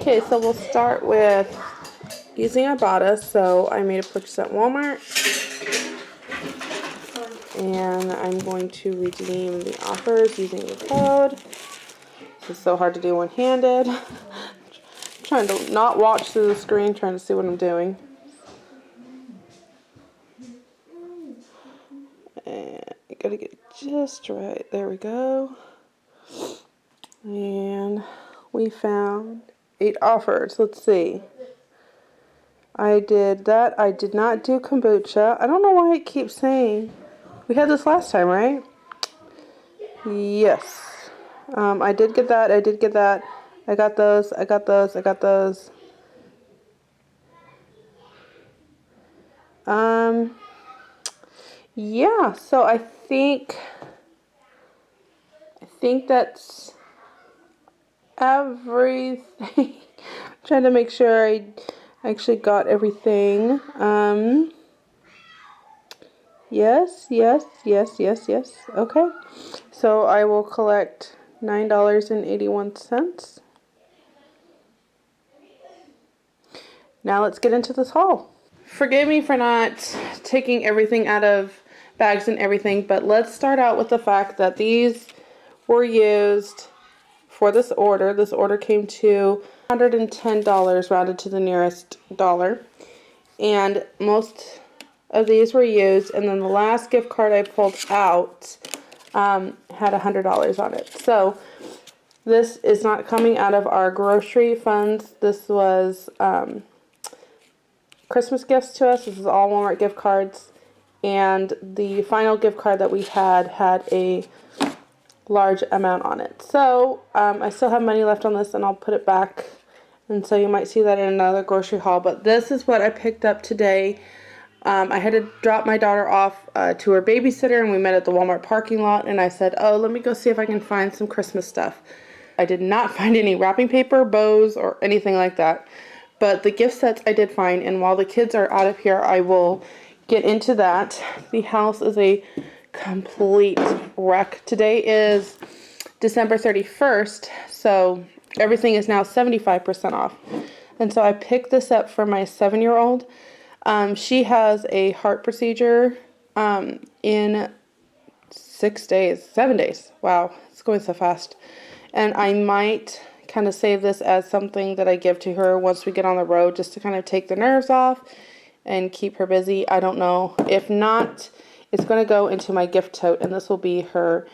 Okay, so we'll start with using Ibotta. So I made a purchase at Walmart, and I'm going to redeem the offers using the code. This is so hard to do one-handed. Trying to not watch through the screen, trying to see what I'm doing. And I gotta get it just right. There we go. And we found 8 offers. Let's see. I did that. I did not do kombucha. I don't know why it keeps saying. We had this last time, right? Yes. I did get that. I did get that. I got those. I got those. I got those. Yeah, so I think that's everything. Trying to make sure I actually got everything. Yes. Okay. So I will collect $9.81. Now let's get into this haul. Forgive me for not taking everything out of bags and everything, but let's start out with the fact that these were used for this order. This order came to $110 rounded to the nearest dollar, and most of these were used, and then the last gift card I pulled out had $100 on it. So this is not coming out of our grocery funds. This was Christmas gifts to us. This is all Walmart gift cards, and the final gift card that we had a large amount on it. So I still have money left on this, and I'll put it back, and so you might see that in another grocery haul. But this is what I picked up today. I had to drop my daughter off to her babysitter, and we met at the Walmart parking lot, and I said, oh, let me go see if I can find some Christmas stuff. I did not find any wrapping paper, bows, or anything like that. But the gift sets I did find, and while the kids are out of here, I will get into that. The house is a complete wreck. Today is December 31st, so everything is now 75% off. And so I picked this up for my 7-year-old. She has a heart procedure in 7 days. Wow, it's going so fast. And I might kind of save this as something that I give to her once we get on the road, just to kind of take the nerves off and keep her busy. I don't know. If not, it's going to go into my gift tote, and this will be her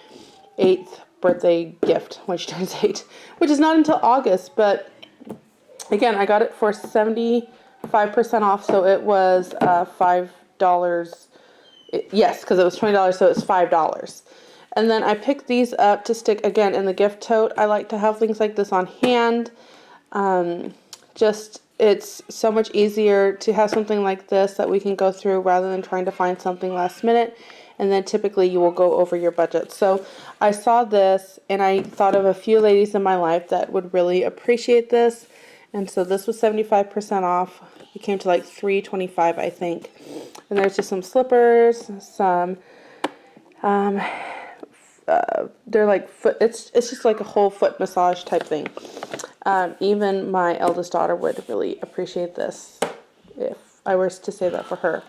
8th birthday gift when she turns 8, which is not until August. But again, I got it for 75% off, so it was $5. Yes, because it was $20, so it's $5. And then I picked these up to stick, again, in the gift tote. I like to have things like this on hand. It's so much easier to have something like this that we can go through rather than trying to find something last minute. And then typically you will go over your budget. So I saw this, and I thought of a few ladies in my life that would really appreciate this. And so this was 75% off. It came to like $3.25, I think. And there's just some slippers, some they're like foot, it's just like a whole foot massage type thing. Even my eldest daughter would really appreciate this if I were to say that for her.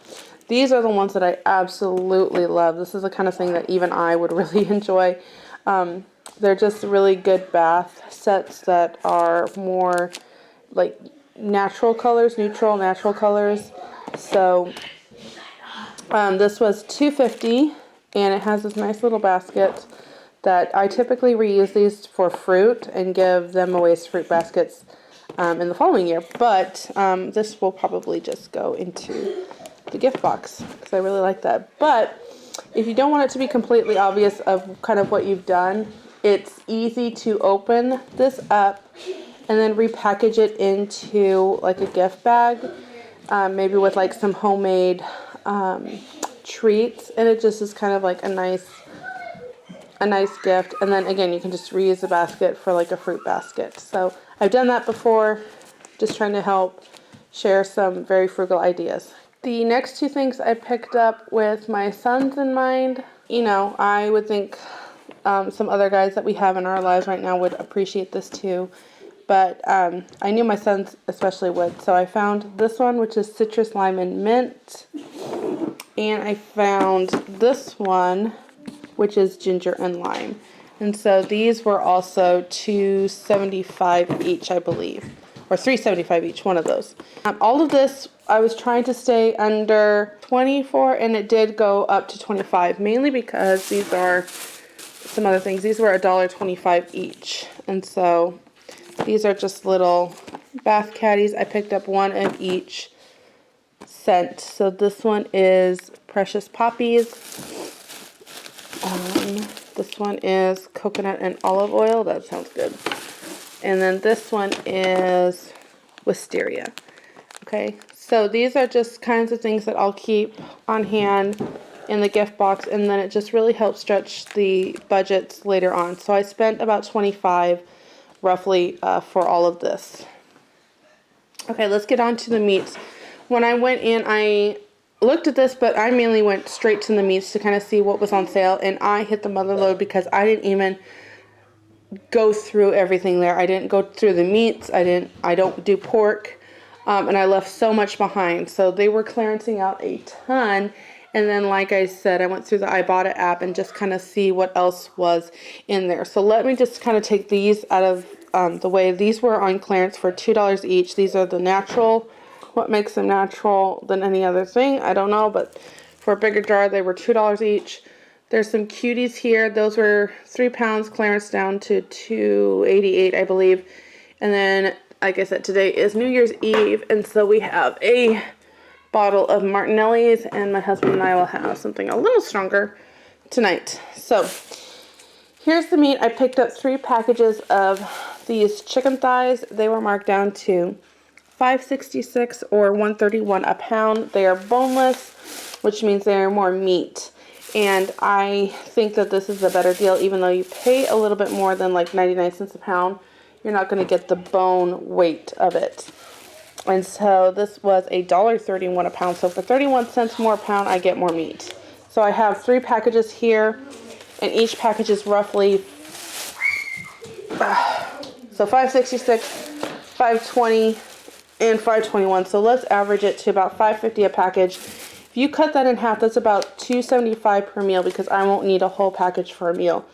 These are the ones that I absolutely love. This is the kind of thing that even I would really enjoy. They're just really good bath sets that are more like natural colors, neutral natural colors. So this was $2.50. And it has this nice little basket that I typically reuse these for fruit and give them away as fruit baskets in the following year. But this will probably just go into the gift box because I really like that. But if you don't want it to be completely obvious of kind of what you've done, it's easy to open this up and then repackage it into like a gift bag, maybe with like some homemade treats, and it just is kind of like a nice gift. And then again, you can just reuse the basket for like a fruit basket. So I've done that before, just trying to help share some very frugal ideas. The next two things I picked up with my sons in mind. You know, I would think some other guys that we have in our lives right now would appreciate this too, but I knew my sons especially would. So I found this one, which is citrus, lime, and mint. And I found this one, which is ginger and lime. And so these were also $2.75 each, I believe. Or $3.75 each, one of those. All of this, I was trying to stay under 24, and it did go up to 25, mainly because these are some other things. These were $1.25 each. And so these are just little bath caddies. I picked up one of each scent. So this one is Precious Poppies. This one is coconut and olive oil. That sounds good. And then this one is Wisteria. Okay, so these are just kinds of things that I'll keep on hand in the gift box, and then it just really helps stretch the budgets later on. So I spent about $25 roughly for all of this. Okay, let's get on to the meats. When I went in, I looked at this, but I mainly went straight to the meats to kind of see what was on sale, and I hit the mother load because I didn't even go through everything there. I didn't go through the meats. I don't do pork, and I left so much behind. So they were clearancing out a ton, and then like I said, I went through the Ibotta app and just kind of see what else was in there. So let me just kind of take these out of the way. These were on clearance for $2 each. These are the natural. What makes them natural than any other thing? I don't know, but for a bigger jar, they were $2 each. There's some cuties here. Those were 3 pounds, clearance down to $2.88, I believe. And then, like I said, today is New Year's Eve, and so we have a bottle of Martinelli's, and my husband and I will have something a little stronger tonight. So here's the meat. I picked up 3 packages of these chicken thighs. They were marked down to $5.66 or $1.31 a pound. They are boneless, which means they are more meat. And I think that this is a better deal, even though you pay a little bit more than like 99 cents a pound. You're not going to get the bone weight of it. And so this was $1.31 a pound. So for 31 cents more a pound, I get more meat. So I have 3 packages here, and each package is roughly so $5.66, $5.20, and $5.21. So let's average it to about $5.50 a package. If you cut that in half, that's about $2.75 per meal, because I won't need a whole package for a meal.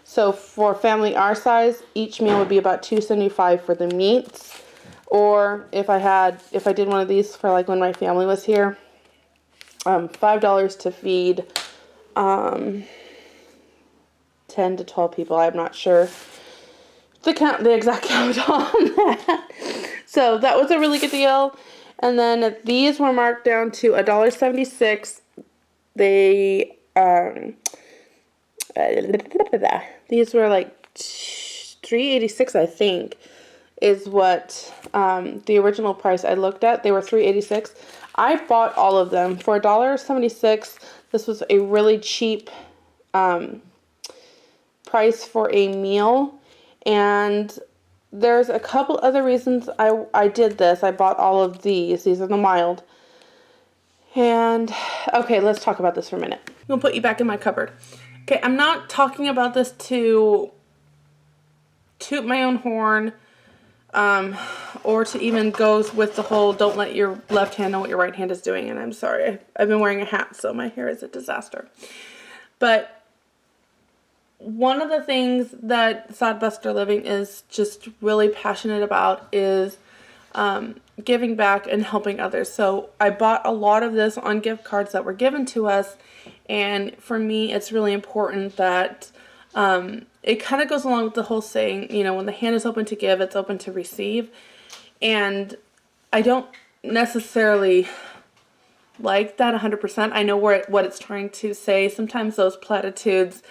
So for a family our size, each meal would be about $2.75 for the meats. Or if I did one of these for like when my family was here, $5 to feed 10 to 12 people. I'm not sure the exact count on that. So that was a really good deal. And then these were marked down to $1.76. They these were like $3.86, I think, is what the original price I looked at. They were $3.86. I bought all of them for $1.76. This was a really cheap price for a meal. And there's a couple other reasons I did this. I bought all of these. These are the mild. And, okay, let's talk about this for a minute. I'm going to put you back in my cupboard. Okay, I'm not talking about this to toot my own horn, or to even go with the whole don't let your left hand know what your right hand is doing. And I'm sorry, I've been wearing a hat, so my hair is a disaster. But one of the things that Sodbuster Living is just really passionate about is giving back and helping others. So I bought a lot of this on gift cards that were given to us, and for me it's really important that it kind of goes along with the whole saying, you know, when the hand is open to give, it's open to receive. And I don't necessarily like that 100%. I know what it's trying to say. Sometimes those platitudes,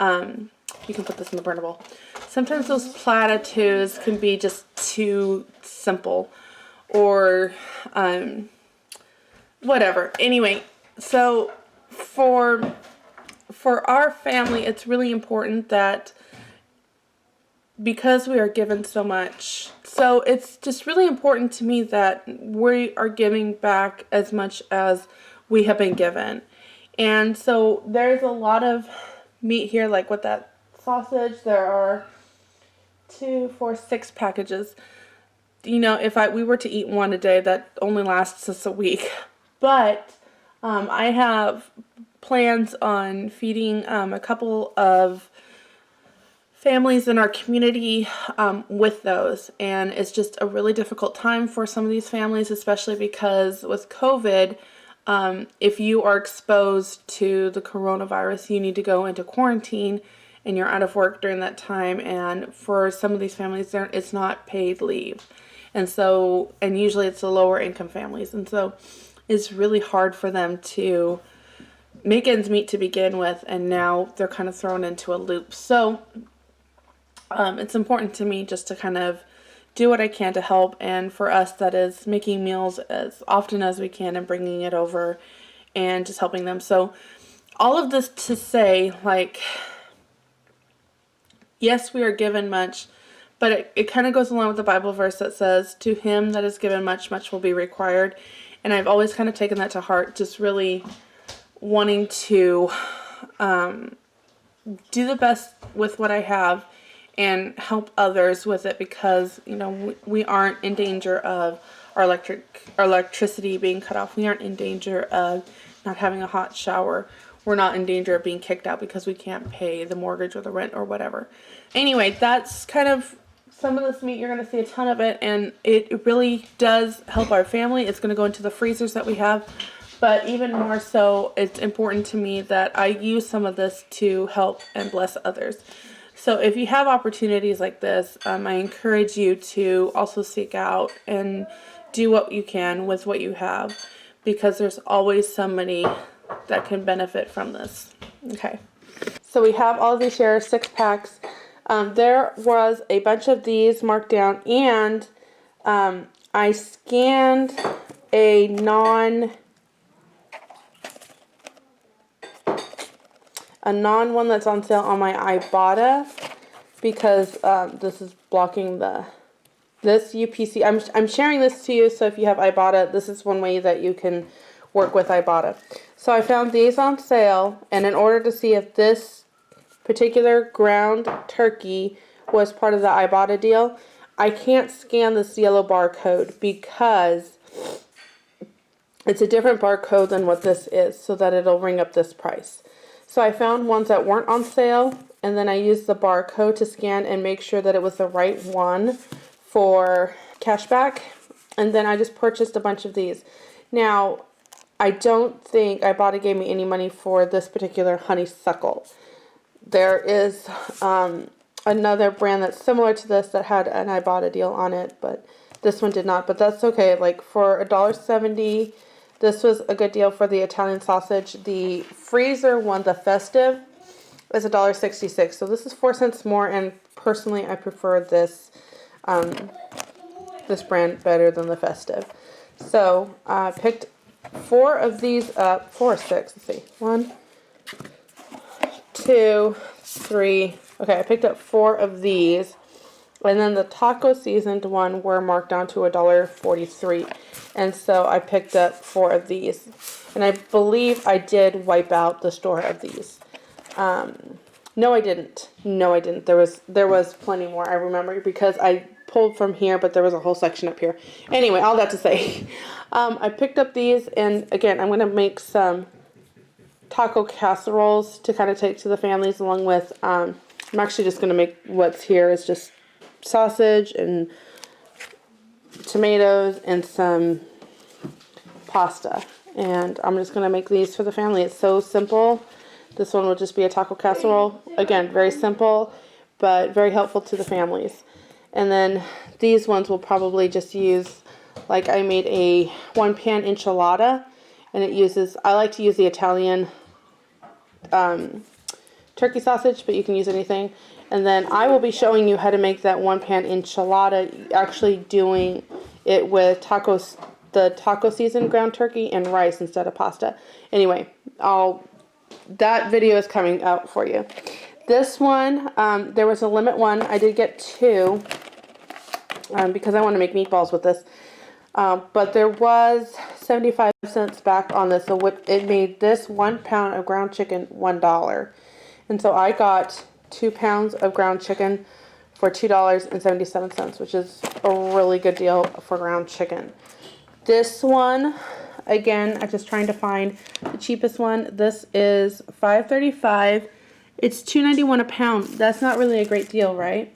you can put this in the burnable. Sometimes those platitudes can be just too simple, or whatever. Anyway, so for our family, it's really important that because we are given so much, so it's just really important to me that we are giving back as much as we have been given. And so there's a lot of meat here, like with that sausage. There are 2, 4, 6 packages. You know, if we were to eat one a day, that only lasts us a week. But I have plans on feeding a couple of families in our community with those, and it's just a really difficult time for some of these families, especially because with COVID, if you are exposed to the coronavirus, you need to go into quarantine, and you're out of work during that time. And for some of these families, it's not paid leave, and usually it's the lower income families, and so it's really hard for them to make ends meet to begin with, and now they're kind of thrown into a loop. So it's important to me just to kind of do what I can to help, and for us, that is making meals as often as we can and bringing it over and just helping them. So all of this to say, like, yes, we are given much, but it kind of goes along with the Bible verse that says, to him that is given much, much will be required. And I've always kind of taken that to heart, just really wanting to do the best with what I have and help others with it, because, you know, we aren't in danger of our electricity being cut off. We aren't in danger of not having a hot shower. We're not in danger of being kicked out because we can't pay the mortgage or the rent or whatever. Anyway, that's kind of some of this meat. You're going to see a ton of it, and it really does help our family. It's going to go into the freezers that we have. But even more so, it's important to me that I use some of this to help and bless others. So if you have opportunities like this, I encourage you to also seek out and do what you can with what you have, because there's always somebody that can benefit from this. Okay. So we have all of these shares, 6 packs. There was a bunch of these marked down, and I scanned a non one that's on sale on my Ibotta, because this is blocking this UPC. I'm sharing this to you, so if you have Ibotta, this is one way that you can work with Ibotta. So I found these on sale, and in order to see if this particular ground turkey was part of the Ibotta deal, I can't scan this yellow barcode because it's a different barcode than what this is, so that it'll ring up this price. So I found ones that weren't on sale, and then I used the barcode to scan and make sure that it was the right one for cashback. And then I just purchased a bunch of these. Now, I don't think Ibotta gave me any money for this particular honeysuckle. There is another brand that's similar to this that had an Ibotta deal on it, but this one did not. But that's okay. Like, for $1.70, this was a good deal for the Italian sausage. The freezer one, the festive, is $1.66. So this is 4 cents more, and personally, I prefer this this brand better than the festive. So I picked 4 of these up. 4 or 6. Let's see. 1, 2, 3. Okay, I picked up 4 of these. And then the taco seasoned one were marked down to $1.43. And so I picked up 4 of these. And I believe I did wipe out the store of these. No, I didn't. No, I didn't. There was plenty more, I remember, because I pulled from here, but there was a whole section up here. Anyway, all that to say, I picked up these, and again, I'm going to make some taco casseroles to kind of take to the families, along with, I'm actually just going to make what's here is just sausage and tomatoes and some pasta. And I'm just going to make these for the family. It's so simple. This one will just be a taco casserole. Again, very simple, but very helpful to the families. And then these ones will probably just use, like, I made a 1-pan enchilada, and it uses, I like to use the Italian turkey sausage, but you can use anything. And then I will be showing you how to make that 1-pan enchilada, actually doing it with the taco seasoned ground turkey and rice instead of pasta. Anyway, that video is coming out for you. This one, there was a limit one. I did get 2 because I want to make meatballs with this. But there was 75 cents back on this, so it made this 1 pound of ground chicken $1. And so I got 2 pounds of ground chicken for $2.77, which is a really good deal for ground chicken. This one, again, I'm just trying to find the cheapest one. This is $5.35. It's $2.91 a pound. That's not really a great deal, right?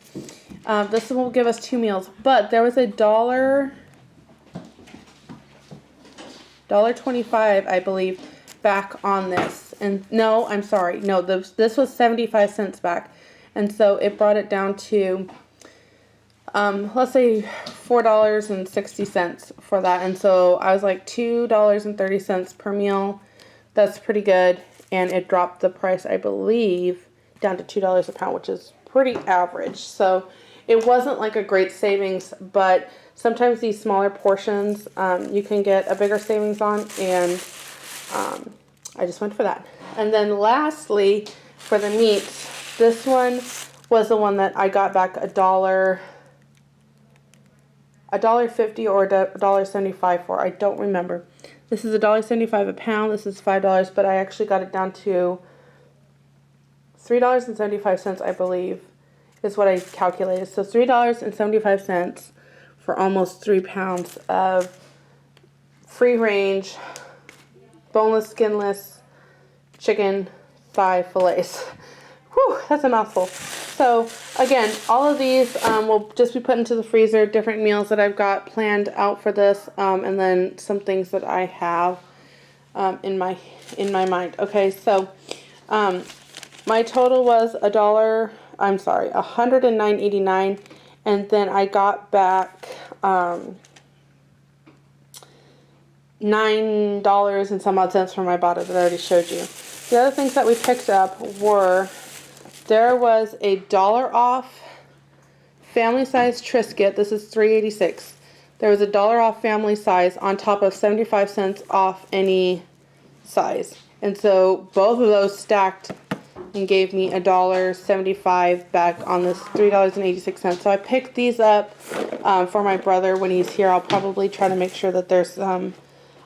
This one will give us 2 meals, but there was a $1.25, I believe, back on this. And no, I'm sorry. No, this was 75 cents back. And so it brought it down to, let's say $4.60 for that. And so I was like $2.30 per meal. That's pretty good. And it dropped the price, I believe, down to $2 a pound, which is pretty average. So it wasn't like a great savings, but sometimes these smaller portions you can get a bigger savings on, and I just went for that. And then lastly, for the meats, this one was the one that I got back $1.50 or $1.75 for. I don't remember. This is $1.75 a pound. This is $5, but I actually got it down to $3.75, I believe, is what I calculated. So $3.75 for almost 3 pounds of free-range, boneless, skinless chicken thigh fillets. Whew, that's a mouthful. So again, all of these will just be put into the freezer, different meals that I've got planned out for this, and then some things that I have in my mind. Okay, so my total was $109.89, and then I got back $9 and some odd cents from Ibotta that I already showed you. The other things that we picked up were, there was $1 off family size Triscuit. This is $3.86. There was $1 off family size on top of 75 cents off any size. And so both of those stacked and gave me $1.75 back on this $3.86. So I picked these up for my brother when he's here. I'll probably try to make sure that there's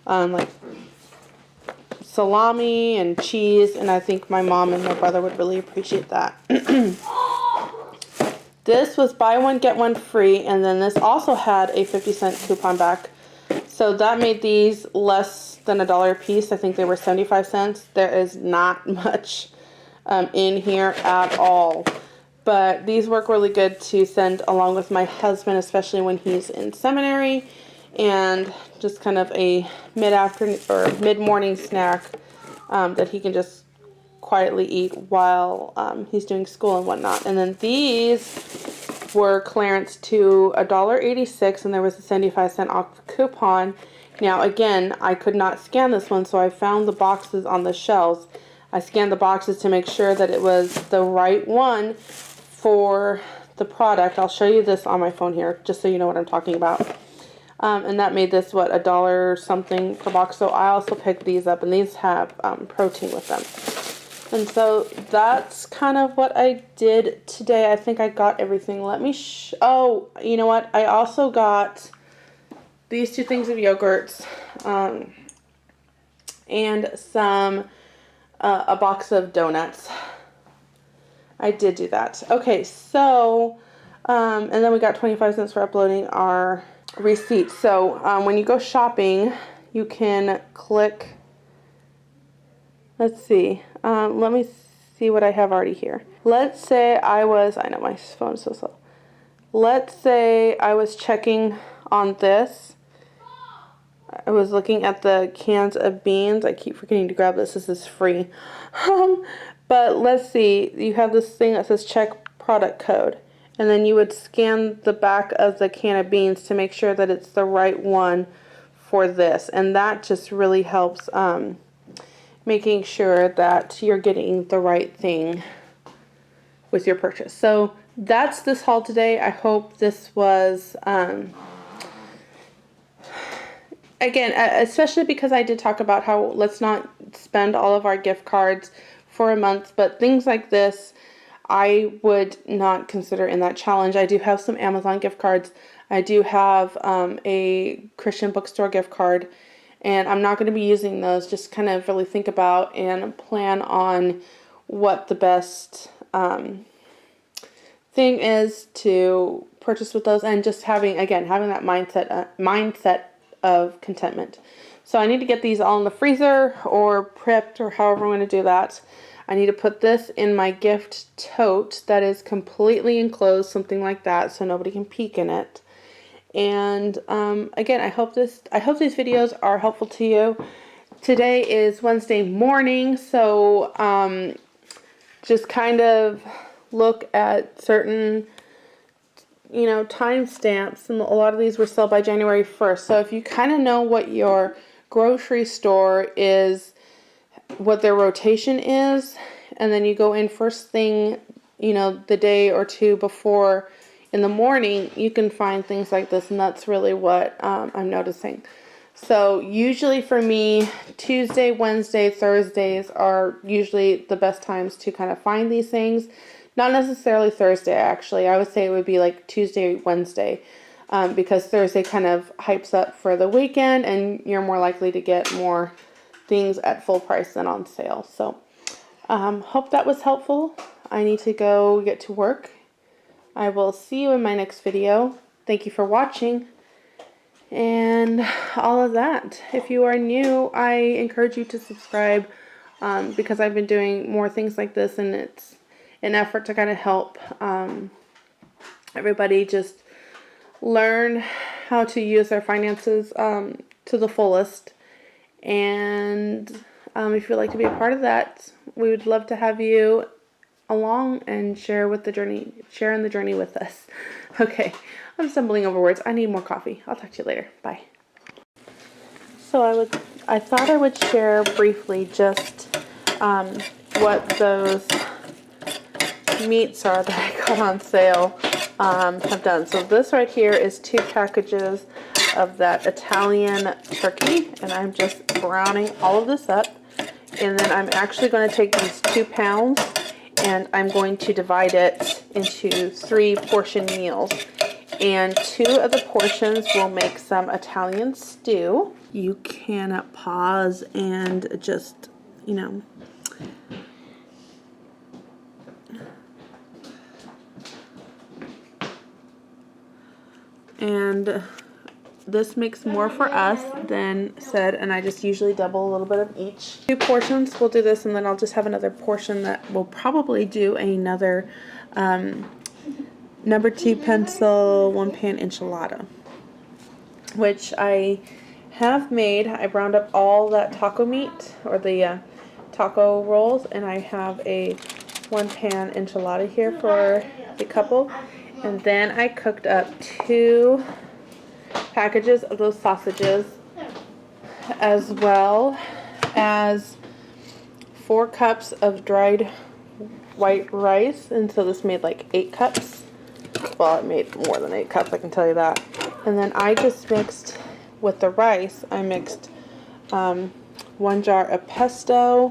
like salami and cheese, and I think my mom and my brother would really appreciate that. This was buy one get one free, and then this also had a 50-cent coupon back, so that made these less than $1 a piece. I think they were 75 cents. There is not much in here at all, but these work really good to send along with my husband, especially when he's in seminary, and just kind of a mid-afternoon or mid-morning snack that he can just quietly eat while he's doing school and whatnot. And then these were clearance to $1.86, and there was a 75-cent off coupon. Now again, I could not scan this one, so I found the boxes on the shelves. I scanned the boxes to make sure that it was the right one for the product. I'll show you this on my phone here, just so you know what I'm talking about. And that made this, what, $1 something per box. So I also picked these up, and these have protein with them. And so that's kind of what I did today. I think I got everything. Let me oh, you know what? I also got these 2 things of yogurts and some a box of donuts. I did do that. Okay, so and then we got 25 cents for uploading our receipt. So when you go shopping, you can click, let's see, let me see what I have already here. Let's say I know my phone is so slow. Let's say I was checking on this. I was looking at the cans of beans. I keep forgetting to grab this. This is free. But let's see, you have this thing that says check product code. And then you would scan the back of the can of beans to make sure that it's the right one for this. And that just really helps making sure that you're getting the right thing with your purchase. So that's this haul today. I hope this was, again, especially because I did talk about how let's not spend all of our gift cards for a month, but things like this, I would not consider in that challenge. I do have some Amazon gift cards. I do have a Christian bookstore gift card, and I'm not going to be using those. Just kind of really think about and plan on what the best thing is to purchase with those, and just having that mindset of contentment. So I need to get these all in the freezer or prepped, or however I'm going to do that. I need to put this in my gift tote that is completely enclosed, something like that, so nobody can peek in it. And again, I hope these videos are helpful to you. Today is Wednesday morning, so just kind of look at certain, timestamps, and a lot of these were sold by January 1st. So if you kind of know what your grocery store is, what their rotation is, and then you go in first thing, the day or two before in the morning, you can find things like this, and that's really what I'm noticing. So usually for me, Tuesday, Wednesday, Thursdays are usually the best times to kind of find these things. Not necessarily Thursday, actually. I would say it would be like Tuesday, Wednesday, because Thursday kind of hypes up for the weekend, and you're more likely to get more things at full price than on sale. So hope that was helpful. I need to go get to work. I will see you in my next video. Thank you for watching and all of that. If you are new, I encourage you to subscribe because I've been doing more things like this, and it's an effort to kind of help everybody just learn how to use their finances to the fullest. And if you'd like to be a part of that, we would love to have you along and share in the journey with us. Okay, I'm stumbling over words. I need more coffee. I'll talk to you later. Bye. So I thought I would share briefly just what those meats are that I got on sale have done. So this right here is 2 packages of that Italian turkey, and I'm just browning all of this up, and then I'm actually going to take these 2 pounds and I'm going to divide it into 3 portion meals, and 2 of the portions will make some Italian stew. You can pause and just, and this makes more for us than said, and I just usually double a little bit of each. 2 portions, we'll do this, and then I'll just have another portion that will probably do another number 2 pencil 1-pan enchilada, which I have made. I browned up all that taco meat, or the taco rolls, and I have a 1-pan enchilada here for the couple. And then I cooked up 2 packages of those sausages, as well as 4 cups of dried white rice, and so this made like 8 cups. Well, it made more than 8 cups, I can tell you that. And then I just mixed with the rice, I mixed 1 jar of pesto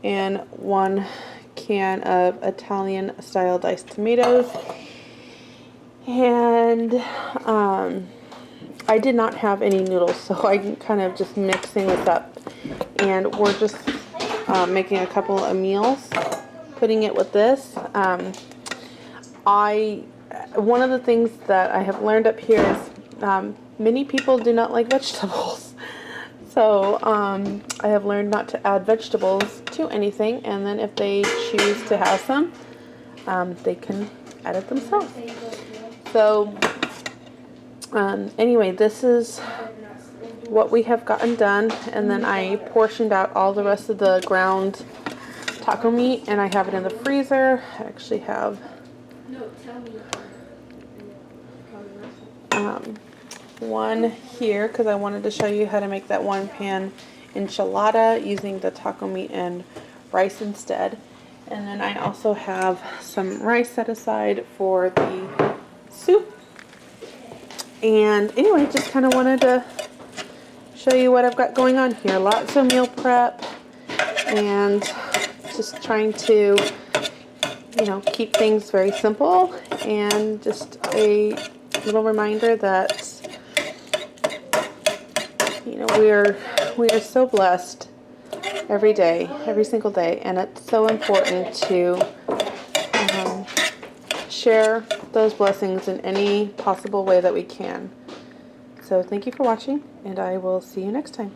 and 1 can of Italian style diced tomatoes. And I did not have any noodles, so I'm kind of just mixing this up. And we're just making a couple of meals, putting it with this. One of the things that I have learned up here is many people do not like vegetables. So I have learned not to add vegetables to anything, and then if they choose to have some, they can add it themselves. So anyway, this is what we have gotten done, and then I portioned out all the rest of the ground taco meat, and I have it in the freezer. I actually have one here because I wanted to show you how to make that 1-pan enchilada using the taco meat and rice instead. And then I also have some rice set aside for the soup. And anyway, just kind of wanted to show you what I've got going on here. Lots of meal prep and just trying to, keep things very simple, and just a little reminder that, we are so blessed every day, every single day, and it's so important to share those blessings in any possible way that we can. So thank you for watching, and I will see you next time.